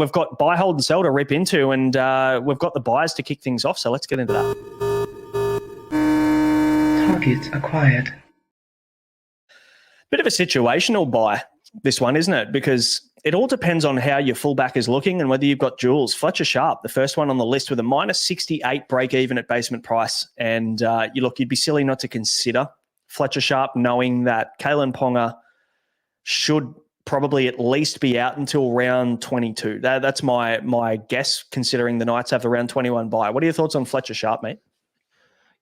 we've got buy, hold, and sell to rip into, and we've got the buys to kick things off. So let's get into that. Targets acquired. Bit of a situational buy, this one, isn't it? Because it all depends on how your fullback is looking and whether you've got duels. Fletcher Sharp, the first one on the list with a -68 break even at basement price. And you'd be silly not to consider Fletcher Sharp, knowing that Kalen Ponga should probably at least be out until round 22. That's my guess, considering the Knights have the round 21 bye. What are your thoughts on Fletcher Sharp, mate?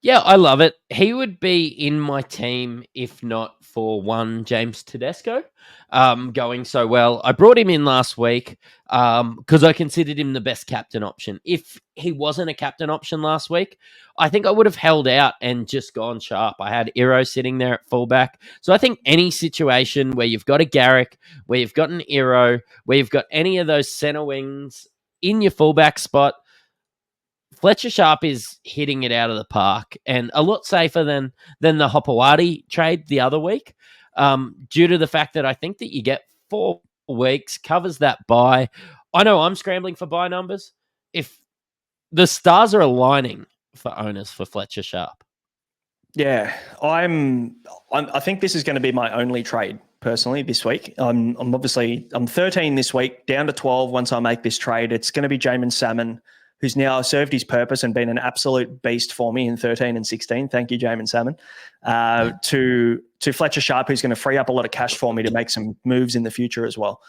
Yeah, I love it. He would be in my team if not for one James Tedesco going so well. I brought him in last week because I considered him the best captain option. If he wasn't a captain option last week, I think I would have held out and just gone Sharp. I had Iro sitting there at fullback. So I think any situation where you've got a Garrick, where you've got an Iro, where you've got any of those centre wings in your fullback spot, Fletcher Sharp is hitting it out of the park and a lot safer than the Hopewadi trade the other week, due to the fact that I think that you get 4 weeks, covers that bye. I know I'm scrambling for bye numbers. If the stars are aligning for owners for Fletcher Sharp. Yeah, I think this is going to be my only trade personally this week. I'm 13 this week, down to 12 once I make this trade. It's going to be Jamin Salmon, who's now served his purpose and been an absolute beast for me in 13 and 16. Thank you, Jamin Salmon. To Fletcher Sharp, who's going to free up a lot of cash for me to make some moves in the future as well.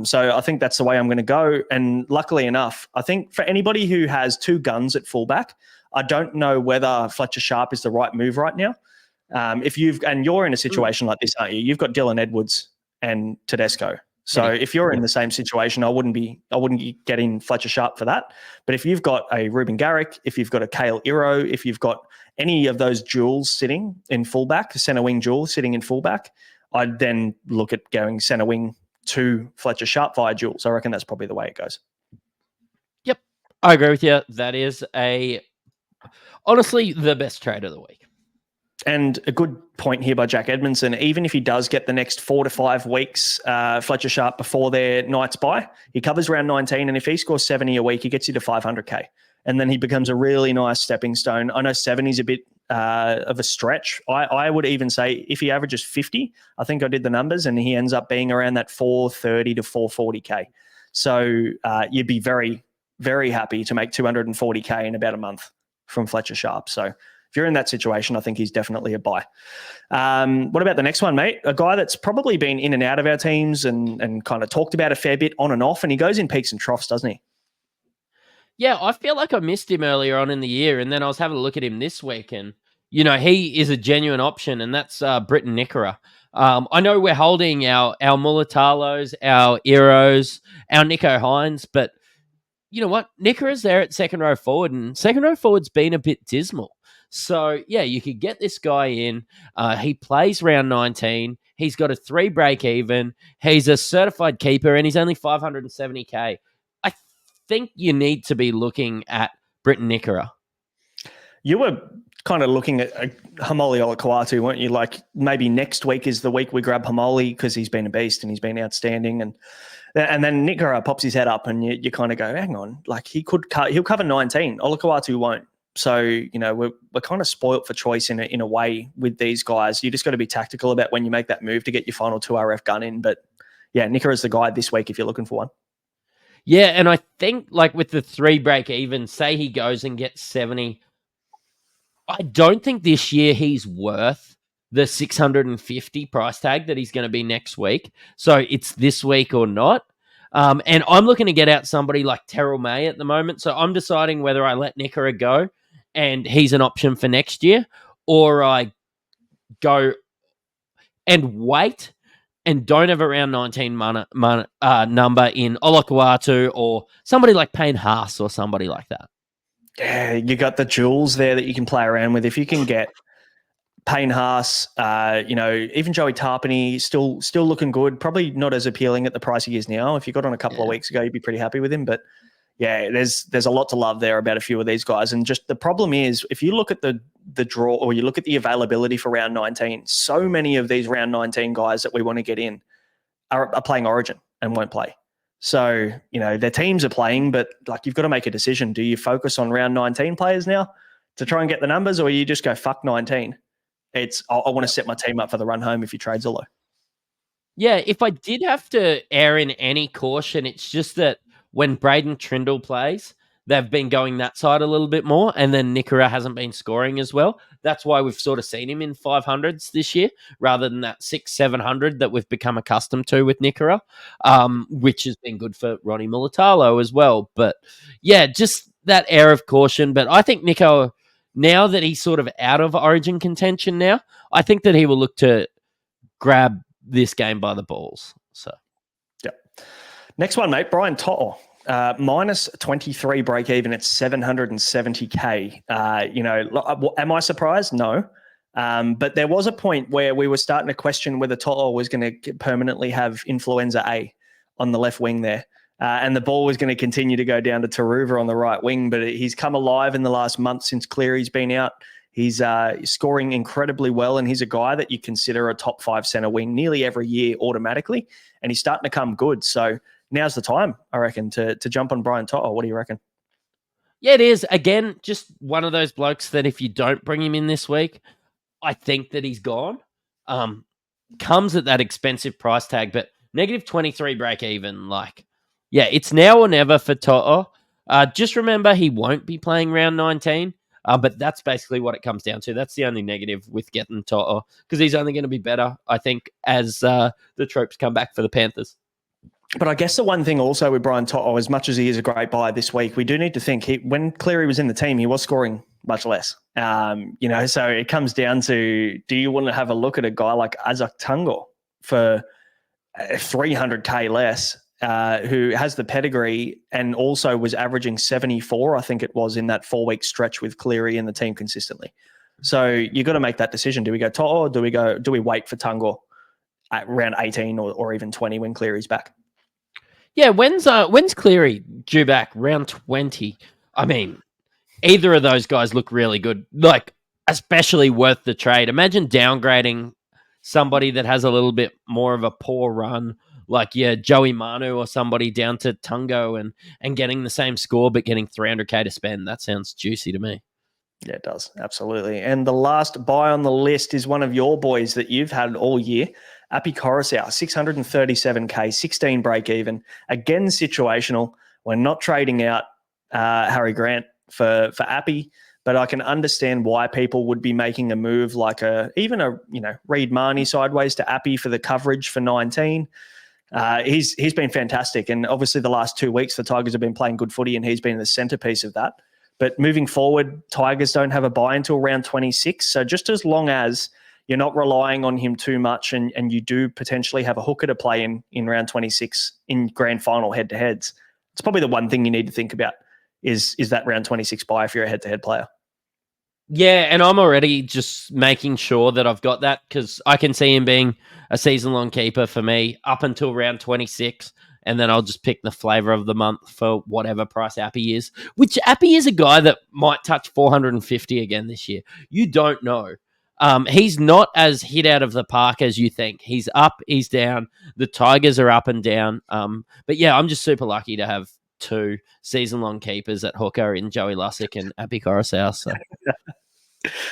So I think that's the way I'm going to go. And luckily enough, I think for anybody who has 2 guns at fullback, I don't know whether Fletcher Sharp is the right move right now. You're in a situation like this, aren't you? You've got Dylan Edwards and Tedesco. So if you're in the same situation, I wouldn't be getting Fletcher Sharp for that. But if you've got a Ruben Garrick, if you've got a Kale Iro, if you've got any of those duels sitting in fullback, centre wing duel sitting in fullback, I'd then look at going centre wing to Fletcher Sharp via duels. I reckon that's probably the way it goes. Yep, I agree with you. That is honestly the best trade of the week. And a good point here by Jack Edmondson. Even if he does get the next 4 to 5 weeks, Fletcher Sharp before their Knights bye, he covers round 19. And if he scores 70 a week, he gets you to 500K. And then he becomes a really nice stepping stone. I know 70 is a bit of a stretch. I would even say if he averages 50, I think I did the numbers, and he ends up being around that 430 to 440K. So you'd be very, very happy to make 240K in about a month from Fletcher Sharp. So if you're in that situation, I think he's definitely a buy. What about the next one, mate? A guy that's probably been in and out of our teams and kind of talked about a fair bit on and off, and he goes in peaks and troughs, doesn't he? Yeah, I feel like I missed him earlier on in the year, and then I was having a look at him this week, and, he is a genuine option, and that's Britton Nickera. I know we're holding our Mulitalos, our Eros, our Nico Hines, but you know what? Nickera's there at second row forward, and second row forward's been a bit dismal. So, yeah, you could get this guy in. He plays round 19. He's got a 3 break even. He's a certified keeper, and he's only 570K. I think you need to be looking at Britton Nickera. You were kind of looking at Hamoli Olakwatu, weren't you? Like maybe next week is the week we grab Hamoli because he's been a beast and he's been outstanding. And then Nickera pops his head up and you kind of go, hang on, like he'll cover 19. Olakwatu won't. So, we're kind of spoilt for choice in a way with these guys. You just got to be tactical about when you make that move to get your final 2 RF gun in. But yeah, Nickera is the guy this week if you're looking for one. Yeah, and I think like with the 3 break even, say he goes and gets 70, I don't think this year he's worth the 650 price tag that he's going to be next week. So it's this week or not. And I'm looking to get out somebody like Terrell May at the moment. So I'm deciding whether I let Nickera go and he's an option for next year, or I go and wait and don't have a round 19 number in Olakwatu or somebody like Payne Haas or somebody like that. Yeah, you got the jewels there that you can play around with. If you can get Payne Haas, even Joey Tarpany, still looking good. Probably not as appealing at the price he is now. If you got on a couple of weeks ago, you'd be pretty happy with him. But yeah, there's a lot to love there about a few of these guys. And just the problem is, if you look at the draw or you look at the availability for round 19, so many of these round 19 guys that we want to get in are playing Origin and won't play. So, their teams are playing, but like you've got to make a decision. Do you focus on round 19 players now to try and get the numbers, or you just go fuck 19? I want to set my team up for the run home if your trades are low. Yeah, if I did have to err in any caution, it's just that when Braden Trindle plays, they've been going that side a little bit more, and then Nickera hasn't been scoring as well. That's why we've sort of seen him in 500s this year, rather than that 600-700 that we've become accustomed to with Nickera, which has been good for Ronnie Mulatalo as well. But yeah, just that air of caution. But I think Nico, now that he's sort of out of Origin contention now, I think that he will look to grab this game by the balls. So, yeah. Next one, mate. Brian To'o, minus 23 break even at 770K. Am I surprised? No. But there was a point where we were starting to question whether To'o was going to permanently have influenza A on the left wing there. And the ball was going to continue to go down to Taruva on the right wing, but he's come alive in the last month since Cleary's been out. He's scoring incredibly well, and he's a guy that you consider a top 5 centre wing nearly every year automatically, and he's starting to come good. So now's the time, I reckon, to jump on Brian To'o. What do you reckon? Yeah, it is. Again, just one of those blokes that if you don't bring him in this week, I think that he's gone. Comes at that expensive price tag, but negative 23 break even. It's now or never for To'o. Just remember, he won't be playing round 19. But that's basically what it comes down to. That's the only negative with getting To'o, because he's only going to be better, I think, as the troops come back for the Panthers. But I guess the one thing also with Brian To'o, as much as he is a great buy this week, we do need to think when Cleary was in the team, he was scoring much less. So it comes down to, do you want to have a look at a guy like Isaac Tungo for 300K less? Who has the pedigree and also was averaging 74, I think it was, in that 4-week stretch with Cleary in the team consistently. So you got to make that decision. Do we go To'o, or do we wait for Tungo at round 18 or even 20 when Cleary's back? Yeah, when's Cleary due back? Round 20. I mean, either of those guys look really good. Especially worth the trade. Imagine downgrading somebody that has a little bit more of a poor run, Joey Manu or somebody, down to Tungo and getting the same score but getting 300K to spend. That sounds juicy to me. Yeah, it does. Absolutely. And the last buy on the list is one of your boys that you've had all year, Api Coruscant, 637K, 16 break even. Again, situational. We're not trading out Harry Grant for Api, but I can understand why people would be making a move like even Reed Marnie sideways to Api for the coverage for 19. He's been fantastic, and obviously the last 2 weeks the Tigers have been playing good footy, and he's been the centerpiece of that. But moving forward, Tigers don't have a bye until round 26, so just as long as you're not relying on him too much, and you do potentially have a hooker to play in round 26 in grand final head-to-heads, it's probably the one thing you need to think about is that round 26 bye if you're a head-to-head player. Yeah, and I'm already just making sure that I've got that, because I can see him being a season-long keeper for me up until round 26, and then I'll just pick the flavour of the month for whatever price Appy is, which Appy is a guy that might touch 450 again this year. You don't know. He's not as hit out of the park as you think. He's up, he's down. The Tigers are up and down. But yeah, I'm just super lucky to have 2 season-long keepers at hooker in Joey Lussick and Appy Coruscant. So.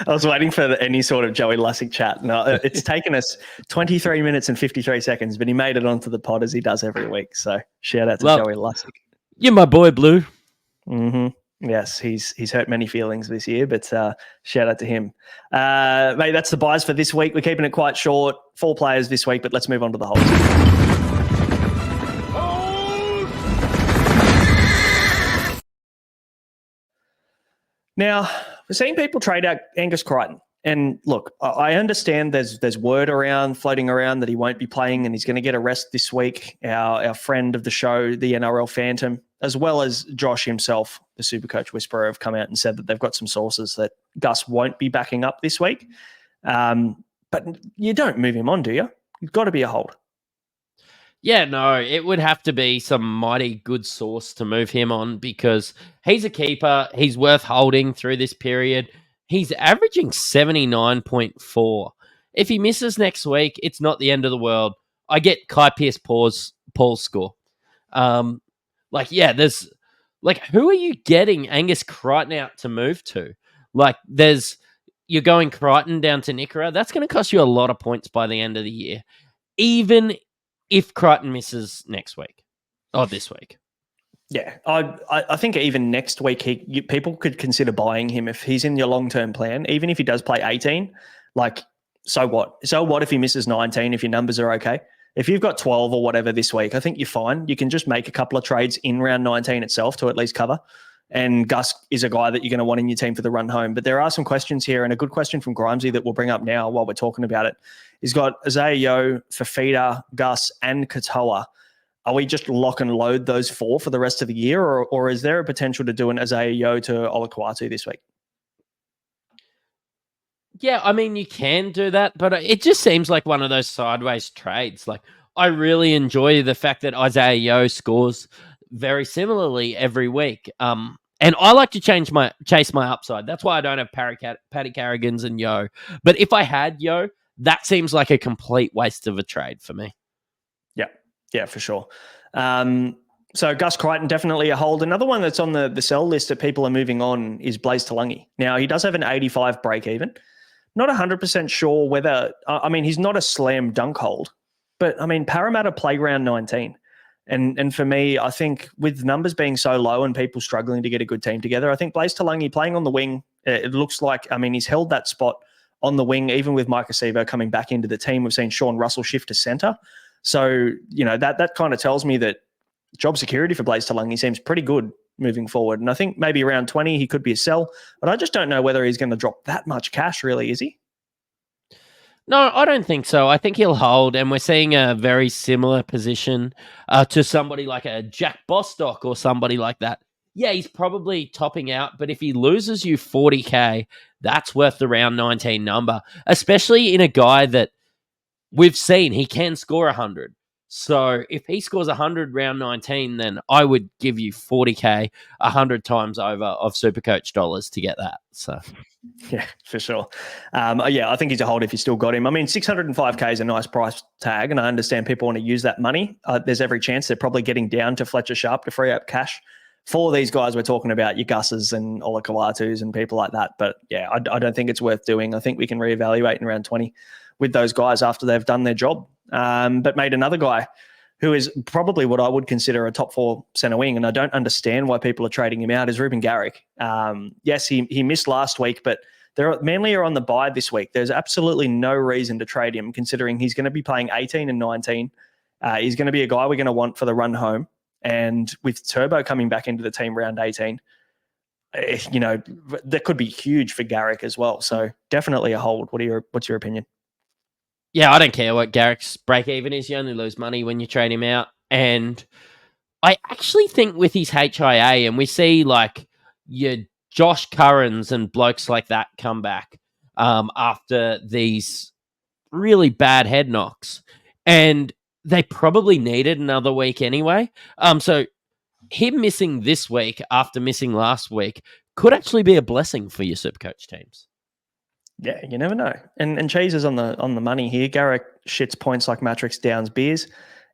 I was waiting for any sort of Joey Lussick chat. No, it's taken us 23 minutes and 53 seconds, but he made it onto the pod as he does every week. So shout out to Joey Lussick. You're my boy, Blue. Mm-hmm. Yes, he's hurt many feelings this year, but shout out to him. Mate, that's the buys for this week. We're keeping it quite short. 4 players this week, but let's move on to the holds. Now, we're seeing people trade out Angus Crichton. And look, I understand there's word floating around that he won't be playing and he's going to get a rest this week. Our friend of the show, the NRL Phantom, as well as Josh himself, the Supercoach Whisperer, have come out and said that they've got some sources that Gus won't be backing up this week. But you don't move him on, do you? You've got to be a hold. Yeah, no, it would have to be some mighty good source to move him on, because he's a keeper. He's worth holding through this period. He's averaging 79.4. If he misses next week, it's not the end of the world. I get Kai Pearce Paul's score. There's who are you getting Angus Crichton out to move to? You're going Crichton down to Nickera. That's going to cost you a lot of points by the end of the year, even if Crichton misses next week or this week. Yeah, I think even next week people could consider buying him if he's in your long-term plan, even if he does play 18. So what? So what if he misses 19 if your numbers are okay? If you've got 12 or whatever this week, I think you're fine. You can just make a couple of trades in round 19 itself to at least cover. And Gus is a guy that you're going to want in your team for the run home. But there are some questions here, and a good question from Grimesy that we'll bring up now while we're talking about it. He's got Isaiah Yeo, Fafita, Gus, and Katoa. Are we just lock and load those four for the rest of the year, or is there a potential to do an Isaiah Yeo to Olakwatu this week? Yeah, I mean, you can do that, but it just seems like one of those sideways trades. I really enjoy the fact that Isaiah Yeo scores very similarly every week. And I like to chase my upside. That's why I don't have Paddy Carrigans and Yeo. But if I had Yeo, that seems like a complete waste of a trade for me. Yeah, for sure. So Gus Crichton, definitely a hold. Another one that's on the sell list that people are moving on is Blaze Talangi. Now, he does have an 85 break even. Not 100% sure whether, he's not a slam dunk hold, but Parramatta play round 19. And for me, I think with numbers being so low and people struggling to get a good team together, I think Blaze Talangi playing on the wing, it looks like, he's held that spot on the wing, even with Mike Acevo coming back into the team. We've seen Sean Russell shift to centre. So, that kind of tells me that job security for Blaze Talangi seems pretty good moving forward. And I think maybe around 20, he could be a sell, but I just don't know whether he's going to drop that much cash, really, is he? No, I don't think so. I think he'll hold, and we're seeing a very similar position to somebody like a Jack Bostock or somebody like that. Yeah, he's probably topping out, but if he loses you 40K, that's worth the round 19 number, especially in a guy that we've seen he can score 100. So if he scores 100 round 19, then I would give you 40K 100 times over of Supercoach dollars to get that. So yeah, for sure. I think he's a hold if you still got him. 605K is a nice price tag, and I understand people want to use that money. There's every chance they're probably getting down to Fletcher Sharp to free up cash for these guys we're talking about, your Gusses and Olakwatu's and people like that. But yeah, I don't think it's worth doing. I think we can reevaluate in round 20 with those guys after they've done their job. But made another guy who is probably what I would consider a top 4 centre wing, and I don't understand why people are trading him out, is Ruben Garrick. Yes, he missed last week, but Manly are on the bye this week. There's absolutely no reason to trade him, considering he's going to be playing 18 and 19. He's going to be a guy we're going to want for the run home. And with Turbo coming back into the team round 18, that could be huge for Garrick as well. So definitely a hold. What's your opinion? Yeah, I don't care what Garrick's break even is. You only lose money when you trade him out. And I actually think with his HIA, and we see your Josh Currans and blokes like that come back after these really bad head knocks. And they probably needed another week anyway. So him missing this week after missing last week could actually be a blessing for your Supercoach teams. Yeah, you never know. And Cheese is on the money here. Garrick shits points like Mattrix downs beers.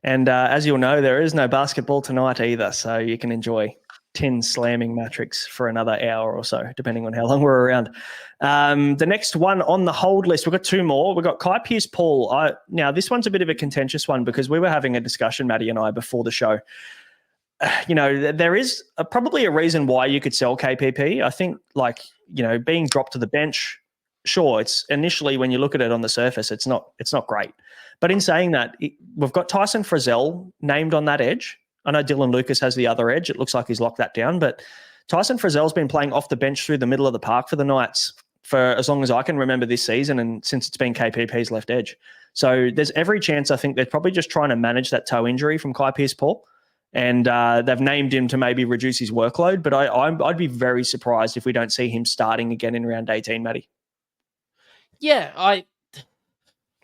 And as you'll know, there is no basketball tonight either. So you can enjoy 10 slamming Mattrix for another hour or so, depending on how long we're around. The next one on the hold list, we've got 2 more. We've got Kai Pearce-Paul. Now, this one's a bit of a contentious one because we were having a discussion, Maddie and I, before the show. There is probably a reason why you could sell KPP. I think, being dropped to the bench, sure, it's initially when you look at it on the surface, it's not great. But in saying that, we've got Tyson Frizzell named on that edge. I know Dylan Lucas has the other edge. It looks like he's locked that down. But Tyson Frizzell's been playing off the bench through the middle of the park for the Knights for as long as I can remember this season, and since it's been KPP's left edge. So there's every chance I think they're probably just trying to manage that toe injury from Kai Pearce-Paul. And they've named him to maybe reduce his workload. But I'd be very surprised if we don't see him starting again in round 18, Matty. Yeah,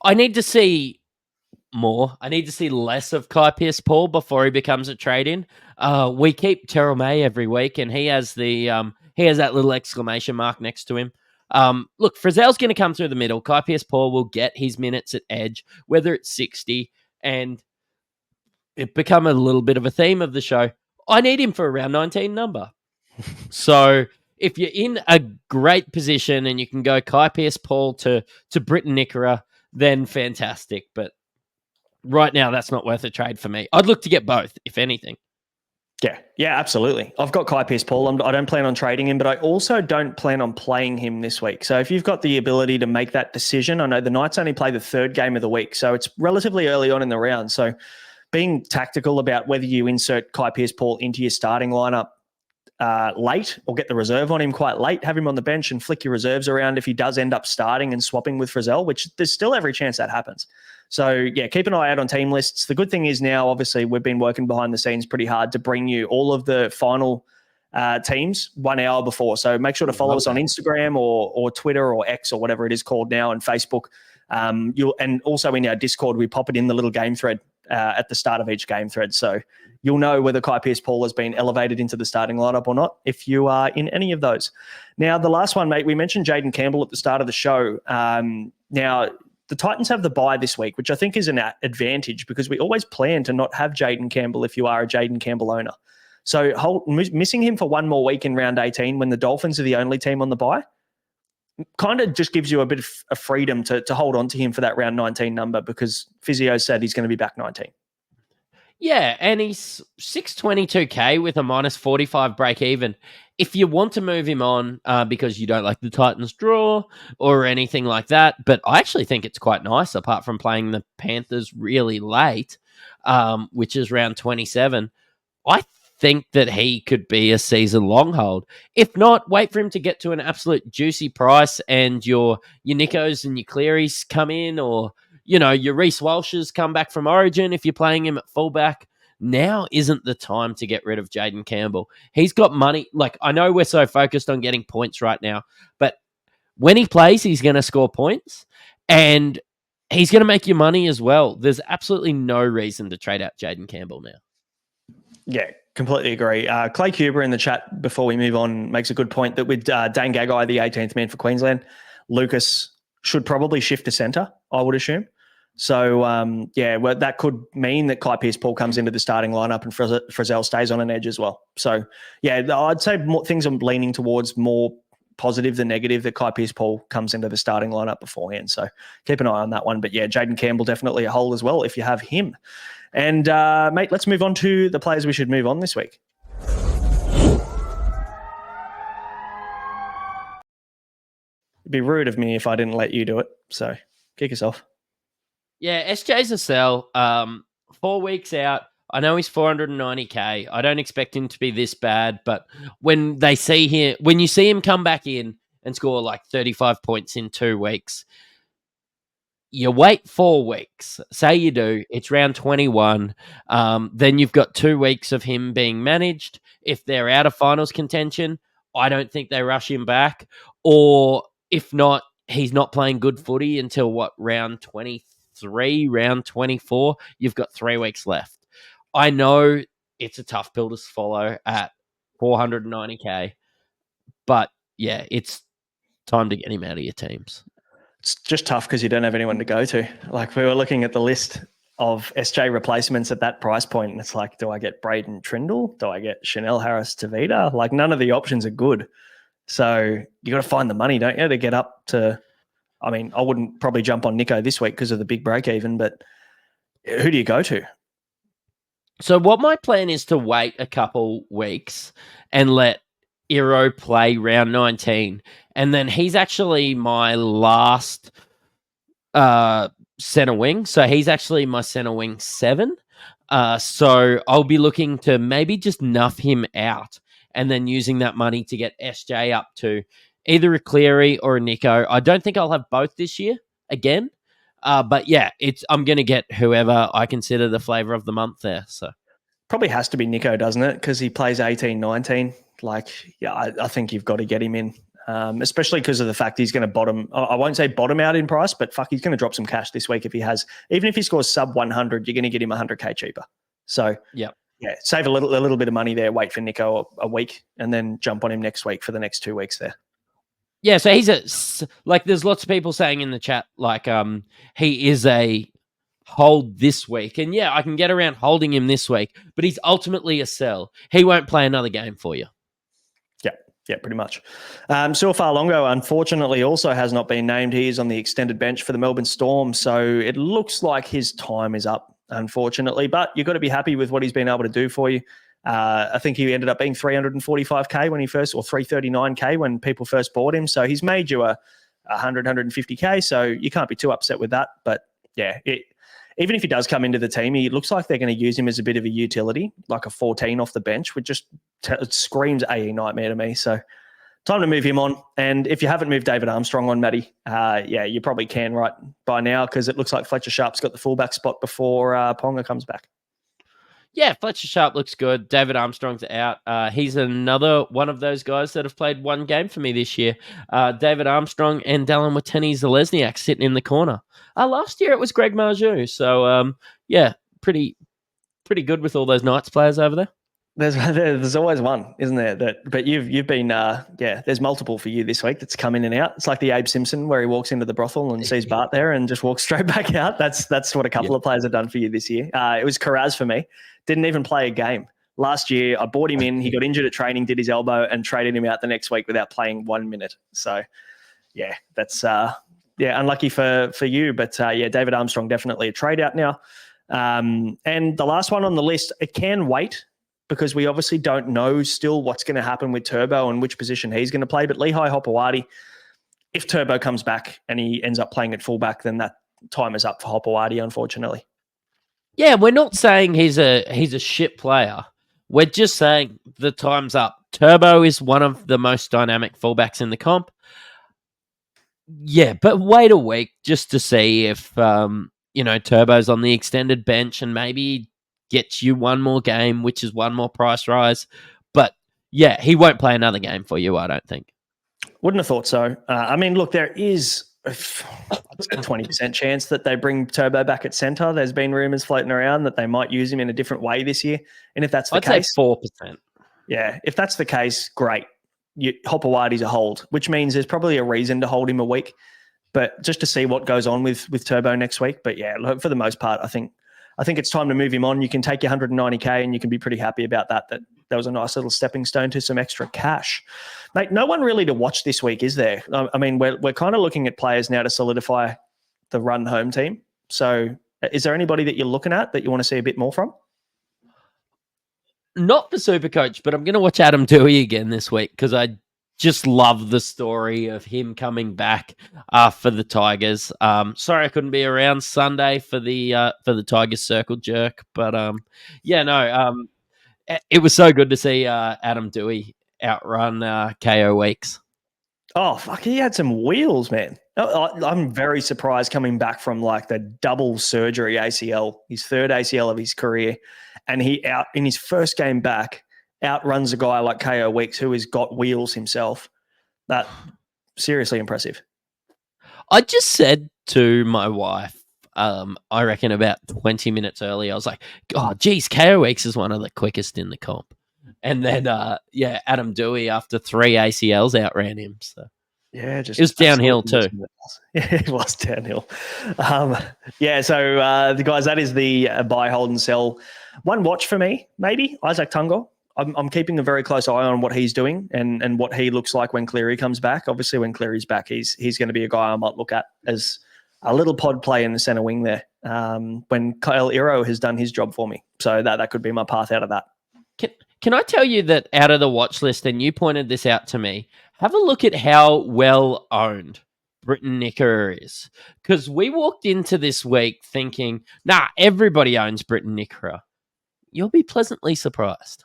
I need to see more. I need to see less of Kai Pearce-Paul before he becomes a trade-in. We keep Terrell May every week, and he has that little exclamation mark next to him. Look, Frizzell's going to come through the middle. Kai Pearce-Paul will get his minutes at edge, whether it's 60, and it become a little bit of a theme of the show. I need him for a round 19 number. So if you're in a great position and you can go Kai Pearce-Paul to Britton Nickera, then fantastic. But right now, that's not worth a trade for me. I'd look to get both, if anything. Yeah, absolutely. I've got Kai Pearce-Paul. I don't plan on trading him, but I also don't plan on playing him this week. So if you've got the ability to make that decision, I know the Knights only play the third game of the week, so it's relatively early on in the round. So being tactical about whether you insert Kai Pearce-Paul into your starting lineup late or get the reserve on him quite late, have him on the bench and flick your reserves around if he does end up starting and swapping with Frizzell, which there's still every chance that happens. So, yeah, keep an eye out on team lists. The good thing is now, obviously, we've been working behind the scenes pretty hard to bring you all of the final teams 1 hour before. So make sure to follow us on Instagram or Twitter or X or whatever it is called now, and Facebook. And also in our Discord, we pop it in the little game thread at the start of each game thread. So you'll know whether Kai Pearce-Paul has been elevated into the starting lineup or not if you are in any of those. Now, the last one, mate, we mentioned Jaden Campbell at the start of the show. Now, the Titans have the bye this week, which I think is an advantage because we always plan to not have Jaden Campbell if you are a Jaden Campbell owner. So missing him for one more week in round 18 when the Dolphins are the only team on the bye kind of just gives you a bit of freedom to hold on to him for that round 19 number because Physio said he's going to be back 19. Yeah, and he's 622K with a minus 45 break even. If you want to move him on because you don't like the Titans draw or anything like that, but I actually think it's quite nice apart from playing the Panthers really late, which is round 27. I think that he could be a season long hold. If not, wait for him to get to an absolute juicy price and your Nickos and your Clearys come in, or your Reece Walshes come back from Origin if you're playing him at fullback. Now isn't the time to get rid of Jaden Campbell. He's got money. Like, I know we're so focused on getting points right now, but when he plays, he's going to score points and he's going to make you money as well. There's absolutely no reason to trade out Jaden Campbell now. Yeah, completely agree. Clay Cuber in the chat before we move on makes a good point that with Dane Gagai, the 18th man for Queensland, Lucas should probably shift to centre, I would assume. So, that could mean that Kai Pearce-Paul comes into the starting lineup and Frizzell stays on an edge as well. So, yeah, I'd say things are leaning towards more positive than negative that Kai Pearce-Paul comes into the starting lineup beforehand. So keep an eye on that one. But, yeah, Jaden Campbell definitely a hole as well if you have him. And, mate, let's move on to the players we should move on this week. It'd be rude of me if I didn't let you do it. So kick us off. Yeah, SJ's a sell. 4 weeks out. I know he's 490K. I don't expect him to be this bad, but when you see him come back in and score like 35 points in 2 weeks, you wait 4 weeks. Say you do, it's round 21. Then you've got 2 weeks of him being managed. If they're out of finals contention, I don't think they rush him back. Or if not, he's not playing good footy until round 23, round 24. You've got 3 weeks left. I know it's a tough pill to swallow at 490K, but yeah, it's time to get him out of your teams. It's just tough because you don't have anyone to go to. Like, we were looking at the list of SJ replacements at that price point, and it's like, do I get Braden Trindle? Do I get Chanel Harris-Tavita? Like, none of the options are good. So you got to find the money, don't you, to get up to. I mean, I wouldn't probably jump on Nico this week because of the big break even, but who do you go to? So what my plan is to wait a couple weeks and let Iro play round 19. And then he's actually my last center wing. So he's actually my center wing 7. So I'll be looking to maybe just nuff him out and then using that money to get SJ up to either a Cleary or a Nico. I don't think I'll have both this year again. But yeah, I'm going to get whoever I consider the flavor of the month there. So probably has to be Nico, doesn't it? Because he plays 18, 19. Like, yeah, I think you've got to get him in, especially because of the fact he's going to bottom. I won't say bottom out in price, but fuck, he's going to drop some cash this week if he has. Even if he scores sub 100, you're going to get him 100K cheaper. So yeah, save a little bit of money there. Wait for Nico a week and then jump on him next week for the next 2 weeks there. Yeah, so he's there's lots of people saying in the chat, like, he is a hold this week. And yeah, I can get around holding him this week, but he's ultimately a sell. He won't play another game for you. Yeah, pretty much. Suafalongo, unfortunately, also has not been named. He is on the extended bench for the Melbourne Storm, so it looks like his time is up, unfortunately. But you've got to be happy with what he's been able to do for you. I think he ended up being 345K when he first, or 339K when people first bought him. So he's made you a 150K, so you can't be too upset with that. But yeah, even if he does come into the team, he looks like they're going to use him as a bit of a utility, like a 14 off the bench, which just it screams AE nightmare to me. So time to move him on. And if you haven't moved David Armstrong on, Matty, you probably can right by now, because it looks like Fletcher Sharp's got the fullback spot before Ponga comes back. Yeah, Fletcher Sharp looks good. David Armstrong's out. He's another one of those guys that have played one game for me this year. David Armstrong and Dallin Watene-Zelezniak sitting in the corner. Last year it was Greg Marju. So, pretty good with all those Knights players over there. There's always one, isn't there? But you've been there's multiple for you this week that's come in and out. It's like the Abe Simpson where he walks into the brothel and sees Bart there and just walks straight back out. That's what a couple of players have done for you this year. It was Karaz for me. Didn't even play a game. Last year I bought him in, he got injured at training, did his elbow, and traded him out the next week without playing 1 minute. So yeah, that's unlucky for you. But David Armstrong definitely a trade out now. And the last one on the list, it can wait, because we obviously don't know still what's going to happen with Turbo and which position he's going to play. But Lehigh Hopewadi, if Turbo comes back and he ends up playing at fullback, then that time is up for Hopewadi, unfortunately. Yeah, we're not saying he's a shit player. We're just saying the time's up. Turbo is one of the most dynamic fullbacks in the comp. Yeah, but wait a week just to see if Turbo's on the extended bench and maybe gets you one more game, which is one more price rise. But yeah, he won't play another game for you, I don't think. Wouldn't have thought so. Look, there is a 20% chance that they bring Turbo back at centre. There's been rumours floating around that they might use him in a different way this year. And if that's the case, I'd say 4%. Yeah, if that's the case, great. Hopewadi's a hold, which means there's probably a reason to hold him a week. But just to see what goes on with Turbo next week. But yeah, look, for the most part, I think it's time to move him on. You can take your 190K and you can be pretty happy about that. That was a nice little stepping stone to some extra cash. Mate, no one really to watch this week, is there? We're kind of looking at players now to solidify the run home team. So is there anybody that you're looking at that you want to see a bit more from? Not for Supercoach, but I'm going to watch Adam Dewey again this week because I just love the story of him coming back for the Tigers. Sorry I couldn't be around Sunday for the Tigers circle jerk, but it was so good to see Adam Dewey outrun KO Weeks. Oh, fuck, he had some wheels, man. I'm very surprised coming back from like the double surgery ACL, his third ACL of his career, and he out in his first game back outruns a guy like KO Weeks who has got wheels himself. That seriously impressive. I just said to my wife, I reckon about 20 minutes early, I was like, oh, geez, KO Weeks is one of the quickest in the comp. And then, Adam Dewey, after 3 ACLs, outran him. So yeah, just it was downhill too. Yeah, it was downhill. The guys, that is the buy, hold, and sell. One watch for me, maybe Isaac Tungo. I'm keeping a very close eye on what he's doing and what he looks like when Cleary comes back. Obviously, when Cleary's back, he's going to be a guy I might look at as a little pod play in the centre wing there. When Kyle Iro has done his job for me, so that could be my path out of that. Can I tell you that out of the watch list, and you pointed this out to me, have a look at how well owned Britton Nickera is. Because we walked into this week thinking, everybody owns Britton Nickera. You'll be pleasantly surprised.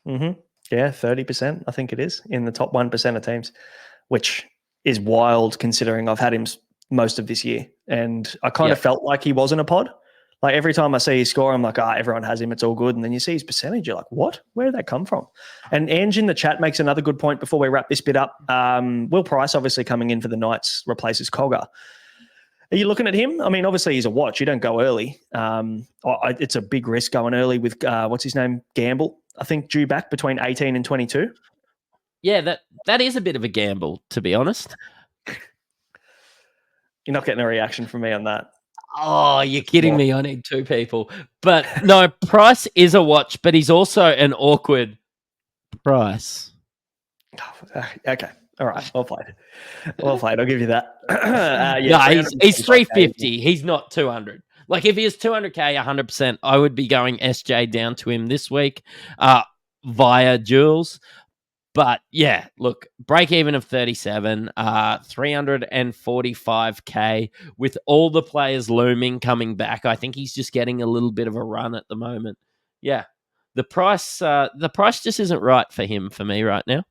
Mm-hmm. Yeah, 30%, I think it is, in the top 1% of teams, which is wild considering I've had him most of this year. And I kind of felt like he wasn't a pod. Like every time I see his score, I'm like, everyone has him. It's all good. And then you see his percentage. You're like, what? Where did that come from? And Ange in the chat makes another good point before we wrap this bit up. Will Price obviously coming in for the Knights replaces Cogger. Are you looking at him? I mean, obviously he's a watch. You don't go early. It's a big risk going early with, what's his name? Gamble, I think, due back between 18 and 22. Yeah, that is a bit of a gamble, to be honest. You're not getting a reaction from me on that. Oh, you're kidding Well, me. I need two people. But no, Price is a watch, but he's also an awkward Price. okay. All right. Well played. Well played. I'll give you that. No, he's 345K. 350. He's not 200. Like if he is 200K, 100%, I would be going SJ down to him this week via Jules. But yeah, look, break even of 37, 345K with all the players looming coming back. I think he's just getting a little bit of a run at the moment. Yeah. The price just isn't right for him for me right now.